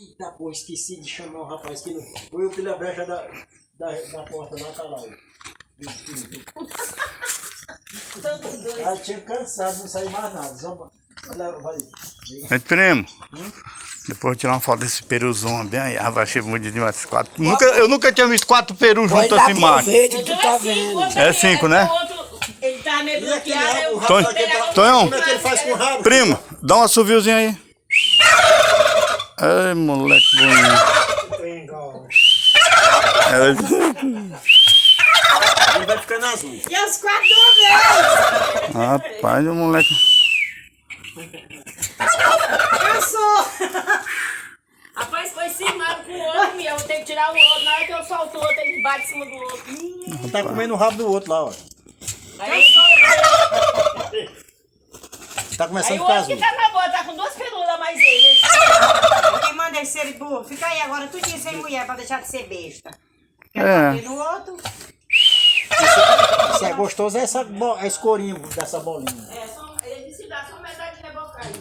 Eita, pô, esqueci de chamar o rapaz que foi eu pela brecha da porta lá, tá lá. Ela tinha cansado, não saiu mais nada. Só vai. Aí, primo. Depois eu tirar uma foto desse peruzão bem aí. Ah, achei bonito demais. Eu nunca tinha visto 4 perus juntos assim, macho. Tu tá vendo? É 5, né? Ele tá meio bloqueado. Tonhão, Como é que ele faz com o rabo? primo, dá um assoviozinho aí. Ai, moleque bonito. Ele vai ficando azul. E os 4 de uma vez. Rapaz, o moleque. Cansou. Rapaz, foi cismado com o outro, e eu tenho que tirar o outro. Na hora que eu solto o outro, ele bate em cima do outro. Ele tá comendo o rabo do outro lá, ó. Aí eu solto. Tá Aí começando o a ficar outro que azul. tá na boa, tá com 2 perulas mais ele. Quem manda esse ser burro? Fica aí agora tudinho sem mulher pra deixar de ser besta. Quer É. bater no outro? Isso é gostoso, é esse corinho dessa bolinha. É, ele disse que dá só metade de rebocar aí.